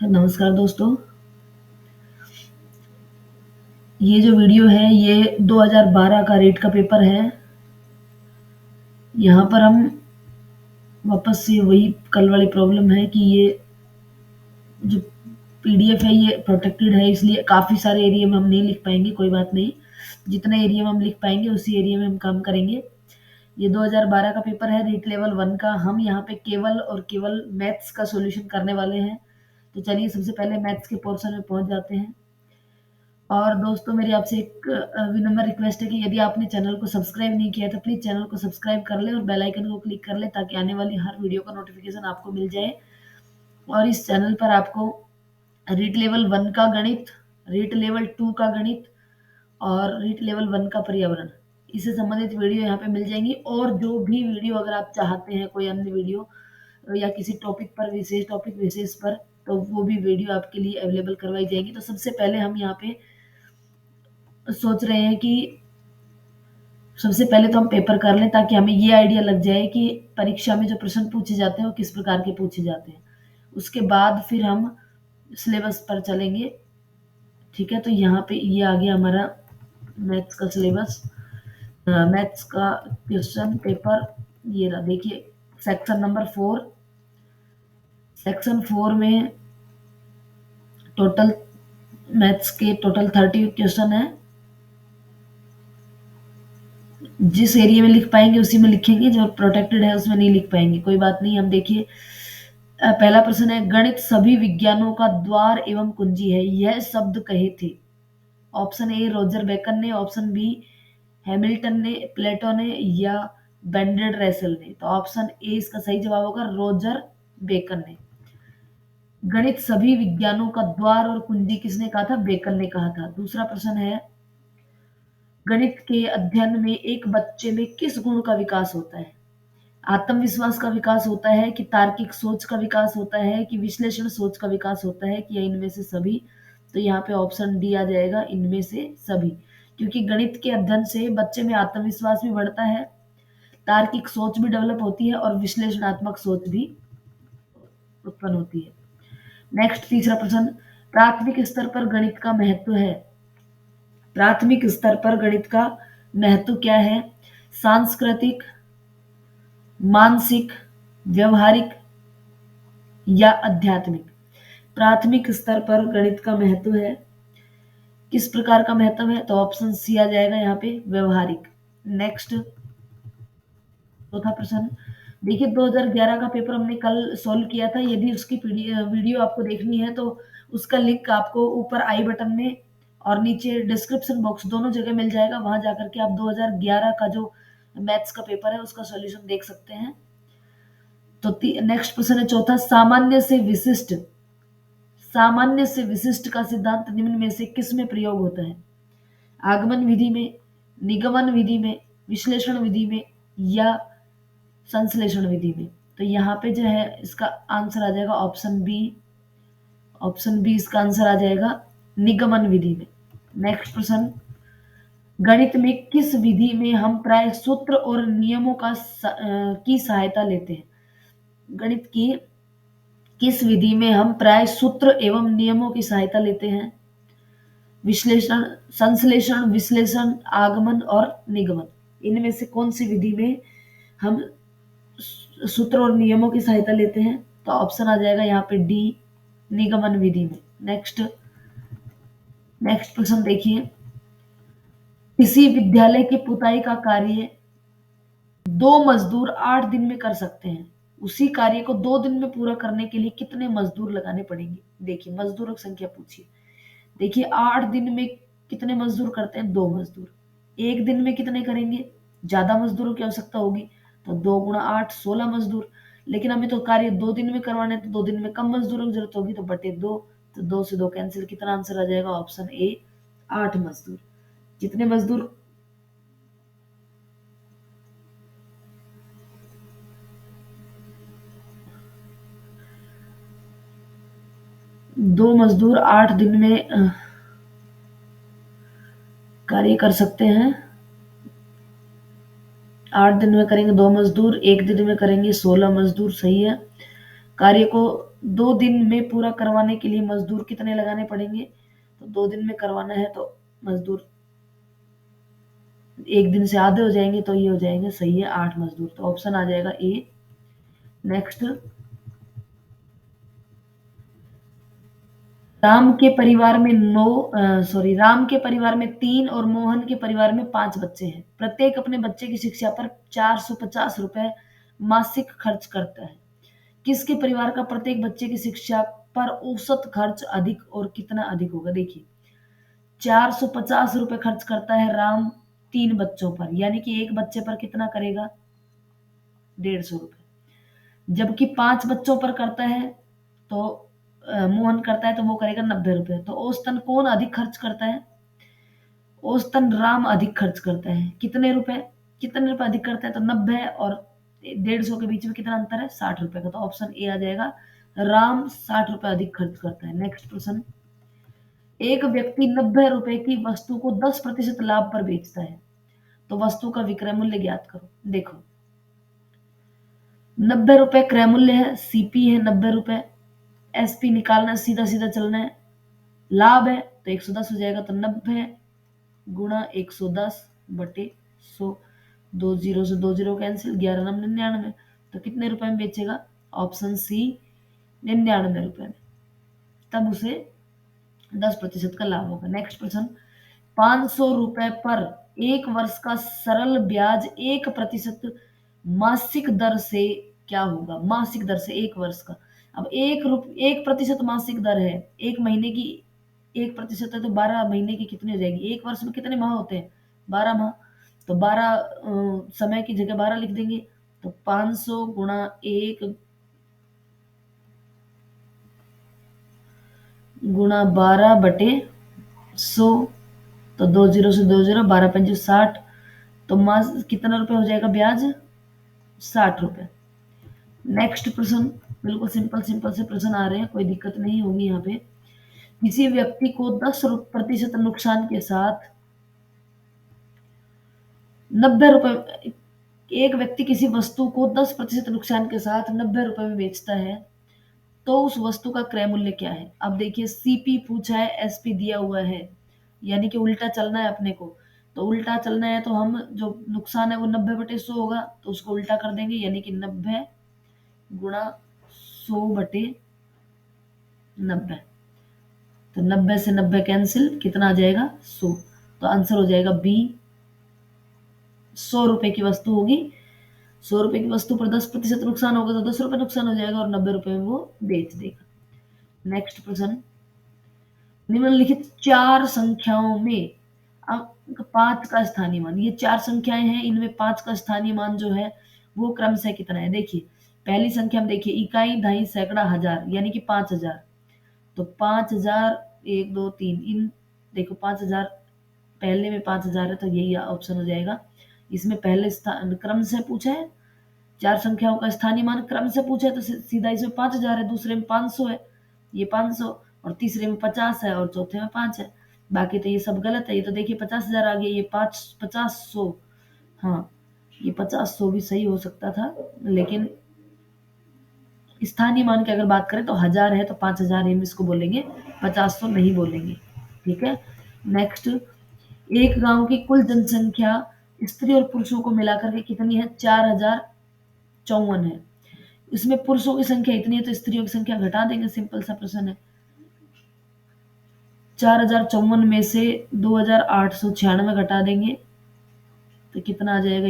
नमस्कार दोस्तों। ये जो वीडियो है ये 2012 का रीट का पेपर है। यहाँ पर हम वापस से वही कल वाली प्रॉब्लम है कि ये जो पीडीएफ है ये प्रोटेक्टेड है, इसलिए काफ़ी सारे एरिया में हम नहीं लिख पाएँगे, कोई बात नहीं। जितने एरिया में हम लिख पाएँगे उसी एरिया में हम काम करेंगे। ये 2012 का पेपर है रीट लेवल 1 का। हम यहाँ पे केवल और केवल मैथ्स का सॉल्यूशन करने वाले हैं। तो चलिए सबसे पहले मैथ्स के पोर्शन में पहुँच जाते हैं। और दोस्तों मेरी आपसे एक विनम्र रिक्वेस्ट है कि यदि आपने चैनल को सब्सक्राइब नहीं किया है तो प्लीज़ चैनल को सब्सक्राइब कर लें और बेल आइकन को क्लिक कर लें ताकि आने वाली हर वीडियो का नोटिफिकेशन आपको मिल जाए। और इस चैनल पर आपको रीट लेवल 1 का गणित, रीट लेवल 2 का गणित और रीट लेवल 1 का पर्यावरण, इससे संबंधित वीडियो यहाँ पे मिल जाएंगी। और जो भी वीडियो अगर आप चाहते हैं, कोई अन्य वीडियो या किसी टॉपिक पर, विशेष टॉपिक विशेष पर, तो वो भी वीडियो आपके लिए अवेलेबल करवाई जाएगी। तो सबसे पहले हम यहाँ पे सोच रहे हैं कि सबसे पहले तो हम पेपर कर लें ताकि हमें ये आइडिया लग जाए कि परीक्षा में जो प्रश्न पूछे जाते हैं वो किस प्रकार के पूछे जाते हैं। उसके बाद फिर हम सिलेबस पर चलेंगे। ठीक है, तो यहाँ पे ये आ गया हमारा मैथ्स का सिलेबस, मैथ्स का क्वेश्चन पेपर। ये रहा, देखिए सेक्शन नंबर 4। सेक्शन 4 में टोटल मैथ्स के टोटल 30 क्वेश्चन है। जिस एरिया में लिख पाएंगे उसी में लिखेंगे, जो प्रोटेक्टेड है उसमें नहीं लिख पाएंगे, कोई बात नहीं। हम देखिए पहला प्रश्न है, गणित सभी विज्ञानों का द्वार एवं कुंजी है, यह शब्द कहे थे। ऑप्शन ए रोजर बेकन ने, ऑप्शन बी हैमिल्टन ने, प्लेटो ने या बेंडेड रेसल ने। तो ऑप्शन ए इसका सही जवाब होगा, रोजर बेकन ने। गणित सभी विज्ञानों का द्वार और कुंजी किसने कहा था? बेकन ने कहा था। दूसरा प्रश्न है, गणित के अध्ययन में एक बच्चे में किस गुण का विकास होता है? आत्मविश्वास का विकास होता है कि तार्किक सोच का विकास होता है कि विश्लेषण सोच का विकास होता है कि या इनमें से सभी? तो यहाँ पे ऑप्शन डी आ जाएगा, इनमें से सभी। क्योंकि गणित के अध्ययन से बच्चे में आत्मविश्वास भी बढ़ता है, तार्किक सोच भी डेवलप होती है और विश्लेषणात्मक सोच भी उत्पन्न होती है। नेक्स्ट तीसरा प्रश्न, प्राथमिक स्तर पर गणित का महत्व है। प्राथमिक स्तर पर गणित का महत्व क्या है? सांस्कृतिक, मानसिक, व्यवहारिक या आध्यात्मिक? प्राथमिक स्तर पर गणित का महत्व है, किस प्रकार का महत्व है? तो ऑप्शन सी आ जाएगा यहाँ पे, व्यवहारिक। नेक्स्ट चौथा प्रश्न, देखिए 2011 का पेपर हमने कल सॉल्व किया था। यदि उसकी वीडियो आपको देखनी है तो उसका लिंक आपको ऊपर आई बटन में और नीचे डिस्क्रिप्शन बॉक्स दोनों जगह मिल जाएगा। वहां जाकर के आप 2011 का जो मैथ्स का पेपर है उसका सॉल्यूशन देख सकते हैं। तो नेक्स्ट प्रश्न है चौथा, सामान्य से विशिष्ट का सिद्धांत निम्न में से किस में प्रयोग होता है? आगमन विधि में, निगमन विधि में, विश्लेषण विधि में या संश्लेषण विधि में? तो यहाँ पे जो है इसका आंसर आ जाएगा ऑप्शन बी। ऑप्शन बी इसका आंसर आ जाएगा, निगमन विधि में। नेक्स्ट प्रश्न, गणित में किस विधि में हम प्राय सूत्र और नियमों की सहायता लेते हैं? गणित की किस विधि में हम प्राय सूत्र एवं नियमों की सहायता लेते हैं? विश्लेषण, संश्लेषण, विश्लेषण, आगमन और निगमन, इनमें से कौन सी विधि में हम सूत्र और नियमों की सहायता लेते हैं? तो ऑप्शन आ जाएगा यहाँ पे डी, निगमन विधि में। नेक्स्ट नेक्स्ट प्रश्न देखिए, किसी विद्यालय की पुताई का कार्य 2 मजदूर 8 दिन में कर सकते हैं, उसी कार्य को 2 दिन में पूरा करने के लिए कितने मजदूर लगाने पड़ेंगे? देखिए मजदूरों की संख्या पूछिए। देखिए 8 दिन में कितने मजदूर करते हैं? 2 मजदूर। एक दिन में कितने करेंगे? ज्यादा मजदूरों की आवश्यकता होगी, तो 2 × 8 16 मजदूर। लेकिन हमें तो कार्य 2 दिन में करवाना है, तो 2 दिन में कम मजदूरों की जरूरत होगी, तो बटे 2। तो 2 से 2 कैंसिल, कितना आंसर आ जाएगा? ऑप्शन ए, 8 मजदूर। जितने मजदूर 2 मजदूर 8 दिन में कार्य कर सकते हैं। 8 दिन में करेंगे 2 मजदूर, एक दिन में करेंगे 16 मजदूर। सही है, कार्य को 2 दिन में पूरा करवाने के लिए मजदूर कितने लगाने पड़ेंगे? तो 2 दिन में करवाना है तो मजदूर 1 दिन से आधे हो जाएंगे, तो ये हो जाएंगे, सही है, 8 मजदूर। तो ऑप्शन आ जाएगा ए। नेक्स्ट, राम के परिवार में 3 और मोहन के परिवार में 5 बच्चे हैं। प्रत्येक अपने बच्चे की शिक्षा पर 450 रुपए मासिक खर्च करता है। किसके परिवार का प्रत्येक बच्चे की शिक्षा पर औसत खर्च अधिक और कितना अधिक होगा? देखिए, 450 रुपए खर्च करता है राम 3 बच्चों पर, यानी कि एक बच्चे पर कितना करेगा? 150 रुपए। जबकि 5 बच्चों पर करता है तो मोहन करता है तो वो करेगा 90 रुपए। तो औसतन कौन अधिक खर्च करता है? औसतन राम अधिक खर्च करता है। कितने रुपए अधिक करता है? तो 90 और 150 के बीच में कितना अंतर है? 60 रुपए का। तो ऑप्शन ए आ जाएगा, राम 60 रुपए अधिक खर्च करता है। नेक्स्ट प्रश्न, एक व्यक्ति 90 रुपए की वस्तु को 10% लाभ पर बेचता है, तो वस्तु का विक्रय मूल्य ज्ञात करो। देखो, 90 रुपए क्रय मूल्य है, सीपी है 90 रुपए, एसपी निकालना है, सीधा सीधा चलना है, लाभ है तो 110 हो जाएगा। तो 90 गुणा 110 बटे 100, 2 जीरो से 2 जीरो कैंसिल, 11×9 99। तो कितने रुपए में बेचेगा? ऑप्शन सी, 99 रुपए में। तब उसे 10% का लाभ होगा। नेक्स्ट प्रश्न, 500 रुपए पर 1 वर्ष का सरल ब्याज 1% मासिक दर से क्या होगा? मासिक दर से 1 वर्ष का। अब 1% मासिक दर है, 1 महीने की 1% है तो 12 महीने की कितनी हो जाएगी? 1 वर्ष में कितने माह होते हैं? 12 माह। तो 12 समय की जगह 12 लिख देंगे। तो 500 गुणा 1 गुणा 12/100, तो 2 जीरो से 2 जीरो, 12×5 = 60। तो मास कितना रुपए हो जाएगा ब्याज? 60 रुपए। नेक्स्ट प्रश्न, बिल्कुल सिंपल सिंपल से प्रश्न आ रहे हैं, कोई दिक्कत नहीं होगी यहाँ पे। किसी व्यक्ति को 10% नुकसान के साथ 90 रुपए, एक व्यक्ति किसी वस्तु को 10% नुकसान के साथ 90 रुपए में बेचता है, तो उस वस्तु का क्रय मूल्य क्या है? अब देखिए, सीपी पूछा है, एसपी दिया हुआ है, यानी कि उल्टा चलना है अपने को। तो उल्टा चलना है तो हम जो नुकसान है वो 90/100 होगा, तो उसको उल्टा कर देंगे, यानी कि 90 गुणा 100/90। तो 90 से 90 कैंसिल, कितना आ जाएगा? 100। तो आंसर हो जाएगा बी, 100 रुपए की वस्तु होगी। 100 रुपए की वस्तु पर 10% नुकसान होगा तो 10 रुपए नुकसान हो जाएगा और 90 रुपए में वो बेच देगा। नेक्स्ट प्रश्न, निम्नलिखित 4 संख्याओं में अंक 5 का स्थानीय मान, ये 4 संख्याएं हैं, इनमें 5 का स्थानीय मान जो है वो क्रमशः कितना है? देखिए, पहली संख्या में देखिए, इकाई, दहाई, सैकड़ा, हजार, यानी कि 5000। तो 5000, 1 2 3, इन देखो 5000, पहले में 5000 है तो यही ऑप्शन हो जाएगा। इसमें पहले स्थान क्रम से पूछा है, 4 संख्याओं का स्थानीय मान क्रम से पूछा है, तो सीधा इसमें 5000 है, दूसरे में 500 है, ये 500, और तीसरे में 50 है और चौथे में 5 है। बाकी तो ये सब गलत है। ये तो देखिए 50,000 आ गया, ये 50 100, हाँ, ये 50 100 भी सही हो सकता था, लेकिन स्थानीय मान की अगर बात करें तो 1000 है तो 5000 हम इसको बोलेंगे, 50 100 नहीं बोलेंगे। ठीक है। नेक्स्ट, एक गांव की कुल जनसंख्या स्त्री और पुरुषों को मिलाकर के कितनी है? 4054 है। इसमें पुरुषों की संख्या इतनी है तो स्त्रियों की संख्या घटा देंगे, सिंपल सा प्रश्न है। 4054 में से 2896 घटा देंगे तो कितना आ जाएगा?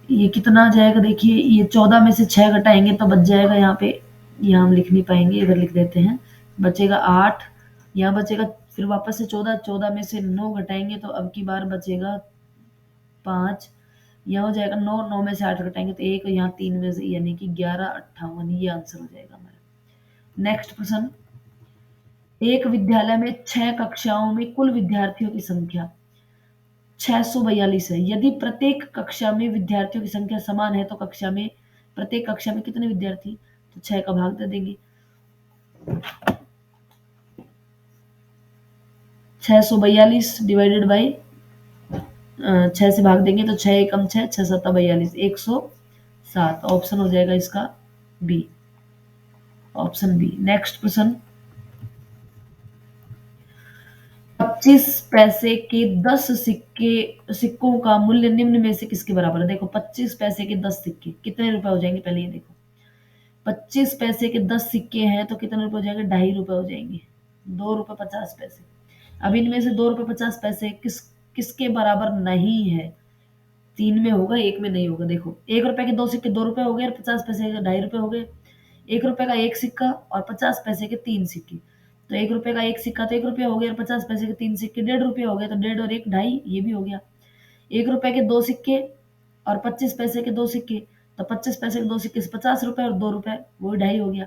ये कितना आ जाएगा? देखिए, ये 14 में से 6 घटाएंगे तो बच जाएगा, यहाँ पे, यहाँ हम लिख नहीं पाएंगे, इधर लिख देते हैं, बचेगा 8, यहाँ बचेगा, फिर वापस से 14, 14 में से 9 घटाएंगे तो अब की बार बचेगा 5, यहाँ हो जाएगा 9, 9 में से 8 घटाएंगे तो 1, यहाँ 3 में से, यानी कि 1158, ये आंसर हो जाएगा हमारा। नेक्स्ट प्रश्न, एक विद्यालय में 6 कक्षाओं में कुल विद्यार्थियों की संख्या 642 है। यदि प्रत्येक कक्षा में विद्यार्थियों की संख्या समान है तो प्रत्येक कक्षा में कितने विद्यार्थी? तो 6 का भाग दे देंगे, 642 डिवाइडेड बाई छह से भाग देंगे तो छह एकम छह, छह सत्ता 42, 107। ऑप्शन हो जाएगा इसका B, option B. Next question, 25 पैसे के 10 सिक्कों का मूल्य निम्न में से किसके बराबर है? देखो 25 पैसे के 10 सिक्के कितने रुपए हो जाएंगे, पहले ये देखो। 25 पैसे के 10 सिक्के हैं तो कितने रुपए हो जाएंगे? 2.5 रुपए हो जाएंगे। 2 रुपए 50 पैसे। अब इनमें से 2 रुपए 50 पैसे किसके बराबर नहीं है? तीन में होगा, एक में नहीं होगा। देखो 1 रुपए के 2 सिक्के 2 रुपए हो गए, और 50 पैसे के 2.5 रुपए हो गए। 1 रुपए का एक सिक्का और 50 पैसे के 3 सिक्के, तो 1 रुपए का एक सिक्का तो 1 रुपया हो गया, और 50 पैसे के 3 सिक्के 1.5 रुपये हो गए, तो 1.5 और एक 2.5, ये भी हो गया। 1 रुपए के 2 सिक्के और 25 पैसे के 2 सिक्के, तो 25 पैसे के 2 सिक्के से 50 रुपए और 2 रुपए, वो 2.5 हो गया।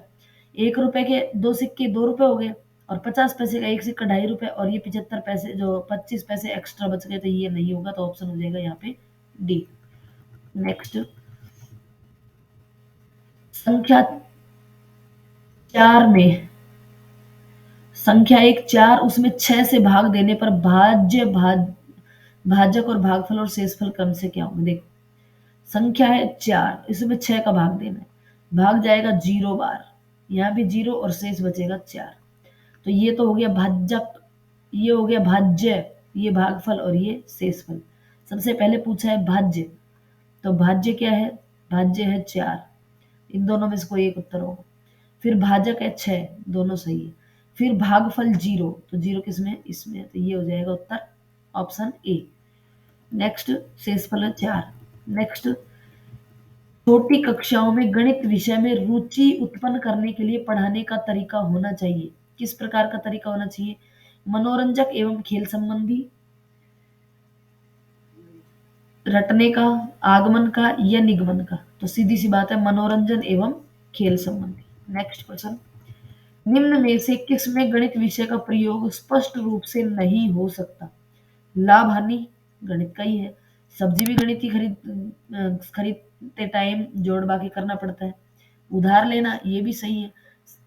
1 रुपए के 2 सिक्के 2 रुपए हो गए, और 50 पैसे का एक सिक्का 2.5 रुपए, और ये 75 पैसे, जो 25 पैसे एक्स्ट्रा बच गए, तो ये नहीं होगा, तो ऑप्शन हो जाएगा यहाँ पे डी। नेक्स्ट, संख्या 4 में, संख्या एक 4, उसमें 6 से भाग देने पर भाजक और भागफल और शेषफल क्रम से क्या होंगे? देखो संख्या है 4, इसमें 6 का भाग देना है, भाग जाएगा 0 बार, यहाँ भी 0 और शेष बचेगा 4, तो ये तो हो गया भाजक, ये हो गया भाज्य, ये भागफल और ये शेषफल। सबसे पहले पूछा है भाज्य, तो भाज्य क्या है? भाज्य है 4, इन दोनों में से कोई एक उत्तर होगा। फिर भाजक है 6, दोनों सही है। फिर भागफल 0, तो 0 किसमें? इसमें, तो ये हो जाएगा उत्तर ऑप्शन ए। नेक्स्ट, शेषफल है 4। नेक्स्ट, छोटी कक्षाओं में गणित विषय में रुचि उत्पन्न करने के लिए पढ़ाने का तरीका होना चाहिए। किस प्रकार का तरीका होना चाहिए? मनोरंजक एवं खेल संबंधी, रटने का, आगमन का, या निगमन का? तो सीधी सी बात है मनोरंजन एवं खेल संबंधी। नेक्स्ट क्वेश्चन, निम्न में से किसमें गणित विषय का प्रयोग स्पष्ट रूप से नहीं हो सकता? लाभ हानि गणित का ही है, सब्जी भी गणित की खरीदते टाइम जोड़ बाकी करना पड़ता है, उधार लेना ये भी सही है,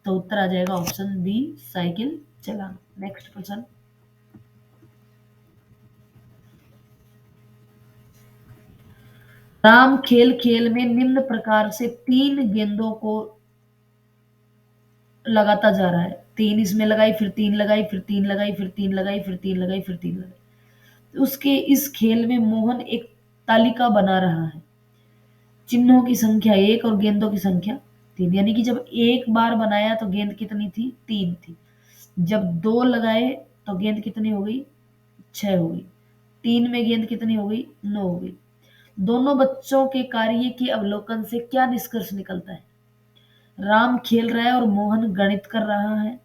तो उत्तर आ जाएगा ऑप्शन बी, साइकिल चलाना। नेक्स्ट क्वेश्चन, राम खेल खेल में निम्न प्रकार से 3 गेंदों को लगाता जा रहा है, 3 इसमें लगाई, फिर 3 लगाई, फिर 3 लगाई, फिर 3 लगाई, फिर 3 लगाई, फिर 3 लगाई। तो उसके इस खेल में मोहन एक तालिका बना रहा है, चिन्हों की संख्या 1 और गेंदों की संख्या 3, यानी कि जब एक बार बनाया तो गेंद कितनी थी? 3 थी। जब 2 लगाए तो गेंद कितनी हो गई? 6 हो गई। 3 में गेंद कितनी हो गई? 9 हो गई। दोनों बच्चों के कार्य के अवलोकन से क्या निष्कर्ष निकलता है? राम खेल रहा है और मोहन गणित कर रहा है।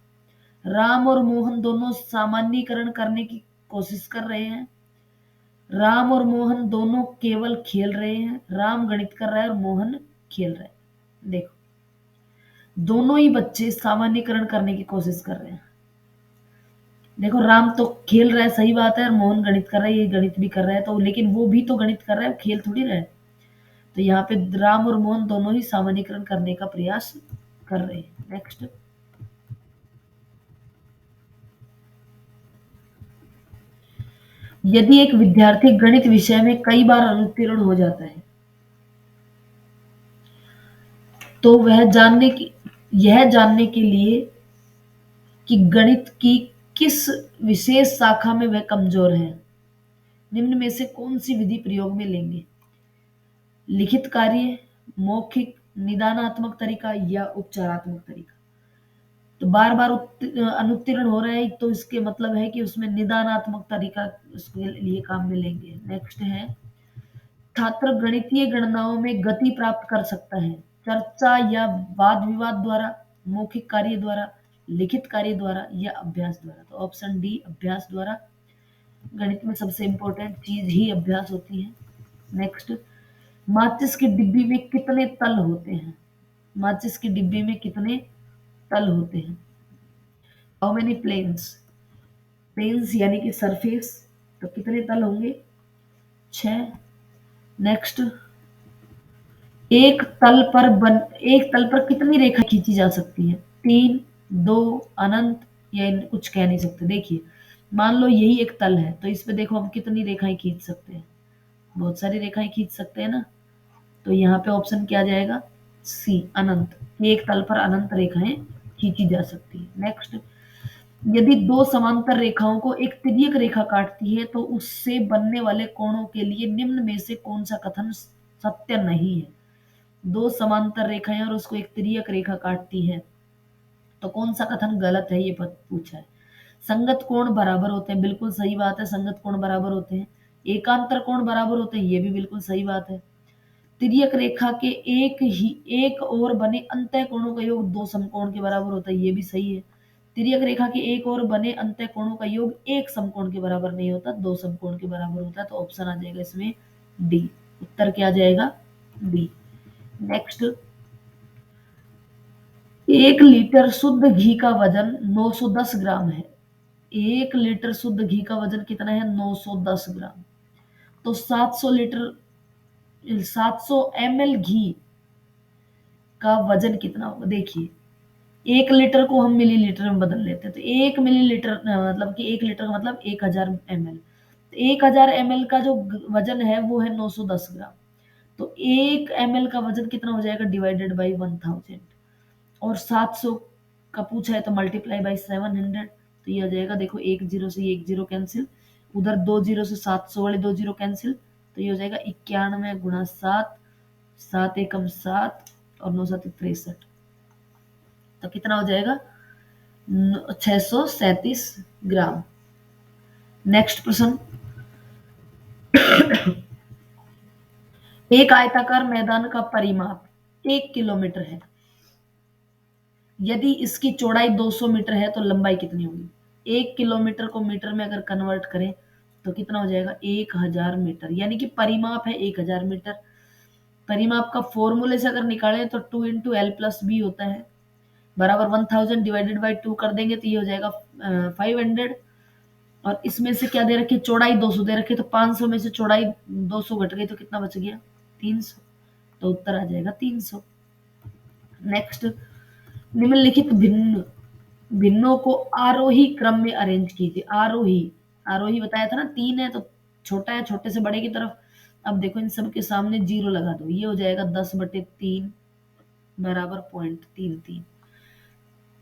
राम और मोहन दोनों सामान्यीकरण करने की कोशिश कर रहे हैं। राम और मोहन दोनों केवल खेल रहे हैं। राम गणित कर रहा है और मोहन खेल रहा है। देखो दोनों ही बच्चे सामान्यीकरण करने की कोशिश कर रहे हैं। देखो राम तो खेल रहा है, सही बात है, और मोहन गणित कर रहा है, ये गणित भी कर रहा है, तो लेकिन वो भी तो गणित कर रहा है, खेल थोड़ी रहा है। तो यहाँ पे राम और मोहन दोनों ही सामान्यीकरण करने का प्रयास कर रहे हैं। नेक्स्ट, यदि एक विद्यार्थी गणित विषय में कई बार अनुत्तीर्ण हो जाता है, तो यह जानने के लिए कि गणित की किस विशेष शाखा में वह कमजोर है, निम्न में से कौन सी विधि प्रयोग में लेंगे? लिखित कार्य, मौखिक, निदानात्मक तरीका, या उपचारात्मक तरीका? तो बार बार अनुत्तीर्ण हो रहा है, तो इसके मतलब है कि उसमें निदानात्मक तरीका उसके लिए काम में लेंगे। नेक्स्ट है, छात्र गणितीय गणनाओं में गति प्राप्त कर सकता है चर्चा या वाद विवाद द्वारा, मौखिक कार्य द्वारा, लिखित कार्य द्वारा, या अभ्यास द्वारा? तो ऑप्शन डी, अभ्यास द्वारा। गणित में सबसे इंपॉर्टेंट चीज ही अभ्यास होती है। नेक्स्ट, माचिस की डिब्बी में कितने तल होते हैं? माचिस की डिब्बी में कितने तल होते हैं? How many planes? प्लेन्स यानी कि सरफेस, तो कितने तल होंगे? 6। नेक्स्ट, एक तल पर कितनी रेखा खींची जा सकती है? 3, 2, अनंत, या कुछ कह नहीं सकते। देखिए मान लो यही एक तल है, तो इस पे देखो हम कितनी रेखाएं खींच सकते हैं, बहुत सारी रेखाएं खींच सकते हैं ना। तो यहाँ पे ऑप्शन क्या जाएगा, सी, अनंत। एक तल पर अनंत रेखाएं खींची जा सकती है। नेक्स्ट, यदि दो समांतर रेखाओं को एक तिर्यक रेखा काटती है तो उससे बनने वाले कोणों के लिए निम्न में से कौन सा कथन सत्य नहीं है। दो समांतर रेखाएं और उसको एक तिर्यक रेखा काटती है तो कौन सा कथन गलत है, ये पूछा है। संगत कोण बराबर होते हैं, बिल्कुल सही बात है, संगत कोण बराबर होते हैं। एकांतर कोण बराबर होते हैं, ये भी बिल्कुल सही बात है। तिर्यक रेखा के एक और बने अंतः कोणों का योग दो समकोण के बराबर होता है, ये भी सही है। तिर्यक रेखा के एक और बने अंतः कोणों का योग एक समकोण के बराबर नहीं होता, दो समकोण के बराबर होता है। तो ऑप्शन आ जाएगा इसमें डी। उत्तर क्या आ जाएगा, डी। नेक्स्ट, 1 लीटर शुद्ध घी का वजन 910 ग्राम है। 1 लीटर शुद्ध घी का वजन कितना है, 910 ग्राम। तो 700 ml घी का वजन कितना होगा, देखिए 1 लीटर को हम मिलीलीटर में बदल लेते हैं, तो 1 मिलीलीटर मतलब कि 1 लीटर का मतलब 1000 ml। तो 1000 ml का जो वजन है वो है 910 ग्राम। तो 1 ml का वजन कितना हो जाएगा, डिवाइडेड बाई 1000। और 700 का पूछा है तो मल्टीप्लाई बाई 700। तो ये हो जाएगा, देखो एक जीरो से एक जीरो कैंसिल, उधर 2 जीरो से 700 वाले 2 जीरो कैंसिल। तो ये हो जाएगा 91 गुणा 7, 7 एकम 7 और 9 7 63। तो कितना हो जाएगा, 637 ग्राम। नेक्स्ट प्रश्न, एक आयताकार मैदान का परिमाप 1 किलोमीटर है। यदि इसकी चौड़ाई 200 मीटर है तो लंबाई कितनी होगी। 1 किलोमीटर को मीटर में अगर कन्वर्ट करें तो कितना हो जाएगा, 1000 मीटर, यानी कि परिमाप है 1000 मीटर। परिमाप का फॉर्मूले से अगर निकालें तो 2 × L + B होता है, बराबर 1000 डिवाइडेड बाई 2 कर देंगे तो ये हो जाएगा 500। और इसमें से क्या दे रखी है, चौड़ाई 200 दे रखी है, तो 500 में से चौड़ाई 200 घट गई तो कितना बच गया, 300। तो उत्तर आ जाएगा 300। नेक्स्ट, निम्नलिखित भिन्नों को आरोही क्रम में अरेंज कीजिए। आरोही, आरोही बताया था ना, 3 है तो छोटा है, छोटे से बड़े की तरफ। अब देखो इन सब के सामने जीरो लगा दो, ये हो जाएगा 10/3 बराबर 0.33।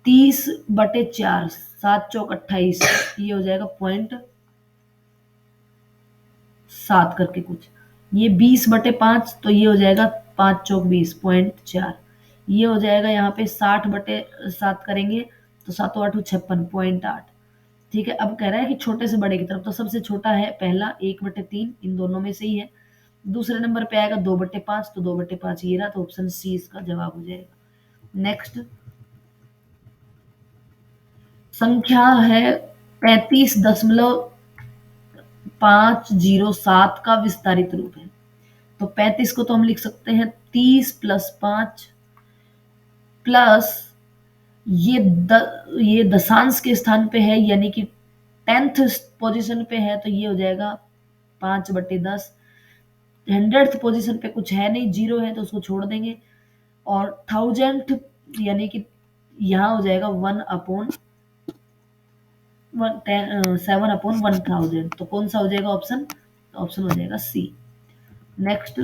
30/4, 7 × 4 = 28, ये हो जाएगा 0.7 करके कुछ। ये 20/5, तो ये हो जाएगा 5 × 4 = 20, 0.4। ये हो जाएगा यहाँ पे 60/7 करेंगे तो 7 × 8 = 56, 0.8। ठीक है, अब कह रहा है कि छोटे से बड़े की तरफ, तो सबसे छोटा है पहला 1/3, इन दोनों में से ही है। दूसरे नंबर पे आएगा 2/5, तो 2/5 ये रहा, तो ऑप्शन सी इसका जवाब हो जाएगा। नेक्स्ट, संख्या है 35.507 का विस्तारित रूप है। तो 35 को तो हम लिख सकते हैं 30+5 प्लस ये दशांश के स्थान पे है, यानी कि 10th पोजीशन पे है, तो ये हो जाएगा 5/10। 100th पोजीशन पे कुछ है नहीं, जीरो है तो उसको छोड़ देंगे। और 1000 यानी कि यहाँ हो जाएगा 7/1000। तो कौन सा हो जाएगा ऑप्शन, ऑप्शन हो जाएगा सी। नेक्स्ट,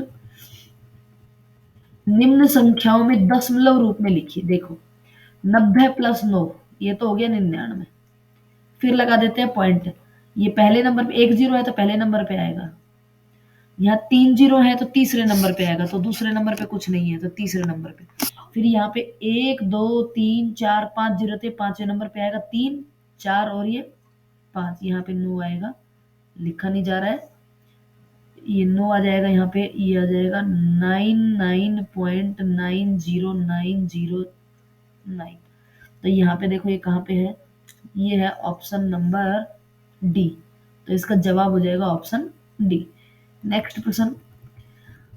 निम्न संख्याओं में दशमलव रूप में लिखिए। देखो 90+9, ये तो हो गया 99। फिर लगा देते हैं पॉइंट। ये पहले नंबर पे 1 जीरो है तो पहले नंबर पे आएगा, यहाँ 3 जीरो है तो तीसरे नंबर पे आएगा, तो दूसरे नंबर पे कुछ नहीं है तो तीसरे नंबर पे। फिर यहाँ पे 1 2 3 4 5 जीरो थे, पांचवें नंबर पे आएगा 3 4 और ये 5, यहाँ पे 9 आएगा, लिखा नहीं जा रहा है, ये 9 आ जाएगा, यहाँ पे ये आ जाएगा 99.90909। तो यहाँ पे देखो ये कहाँ पे है, ये है ऑप्शन नंबर डी। तो इसका जवाब हो जाएगा ऑप्शन डी। नेक्स्ट प्रश्न,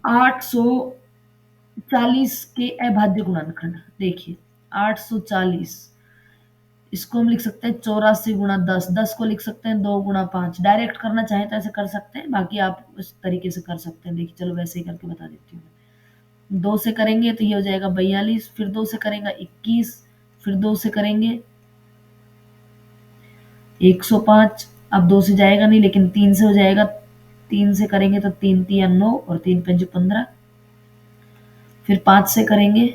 840 के अभाज्य गुणनखंड। देखिए 840, इसको हम लिख सकते हैं 84 × 10, 10 को लिख सकते हैं 2 × 5। डायरेक्ट करना चाहे तो ऐसे कर सकते हैं, बाकी आप इस तरीके से कर सकते हैं। देखिए चलो वैसे ही करके बता देती हूँ। 2 से करेंगे तो ये हो जाएगा 42, फिर 2 से करेंगे 21, फिर 2 से करेंगे 105, अब 2 से जाएगा नहीं, लेकिन 3 से हो जाएगा। 3 से करेंगे तो 3 तिया 9 और 3 पंजे 15। फिर 5 से करेंगे,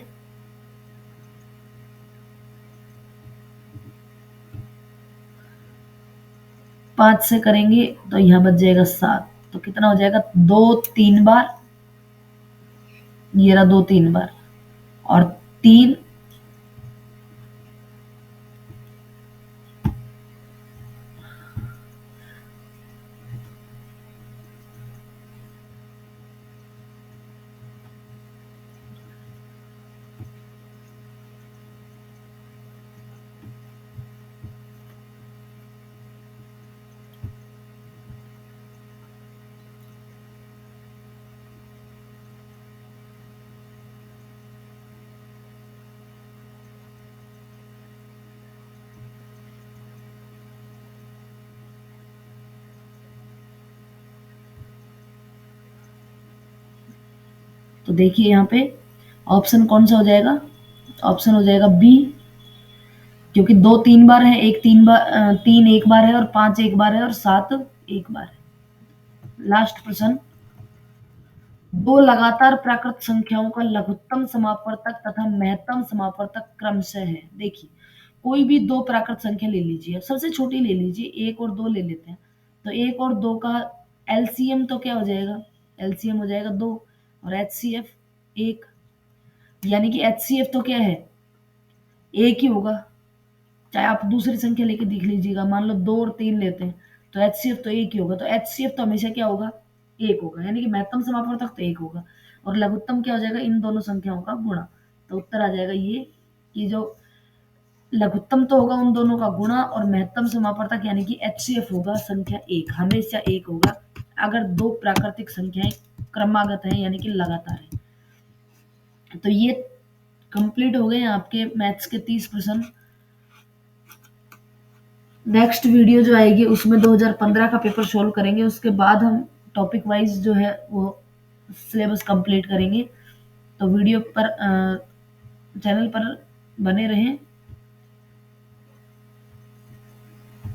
5 से करेंगे तो यहाँ बच जाएगा 7। तो कितना हो जाएगा, 2 3 बार, ये रहा 2 3 बार, और 3। तो देखिए यहाँ पे ऑप्शन कौन सा हो जाएगा, ऑप्शन हो जाएगा बी, क्योंकि 2 3 बार है, एक 3 बार, 3 एक बार है, और 5 एक बार है, और 7 एक बार है। लास्ट प्रश्न, दो लगातार प्राकृत संख्याओं का लघुत्तम समापवर्तक तथा महत्तम समापवर्तक क्रमशः है। देखिए, कोई भी दो प्राकृत संख्या ले लीजिए, सबसे छोटी ले लीजिए, 1 और 2 ले लेते हैं। तो 1 और 2 का एलसीएम तो क्या हो जाएगा, एलसीएम हो जाएगा 2, और एचसीएफ 1, यानी कि एचसीएफ तो क्या है, 1 ही होगा। चाहे आप दूसरी संख्या लेके देख लीजिएगा, मान लो 2 और 3 लेते हैं, तो एचसीएफ तो 1 ही होगा। तो एचसीएफ तो हमेशा क्या होगा, 1 होगा, यानी कि महत्तम समापवर्तक तो 1 होगा, और लघुत्तम क्या हो जाएगा, इन दोनों संख्याओं का गुणा। तो उत्तर आ जाएगा ये, कि जो लघुत्तम तो होगा उन दोनों का गुणा, और महत्तम समापवर्तक यानी कि एचसीएफ होगा संख्या 1, हमेशा 1 होगा अगर दो प्राकृतिक संख्याएं क्रमागत हैं, यानी कि लगातार है। तो ये कंप्लीट हो गए आपके मैथ्स के 30 प्रश्न। नेक्स्ट वीडियो जो आएगी उसमें 2015 का पेपर सोल्व करेंगे, उसके बाद हम टॉपिक वाइज जो है वो सिलेबस कंप्लीट करेंगे। तो वीडियो पर चैनल पर बने रहें।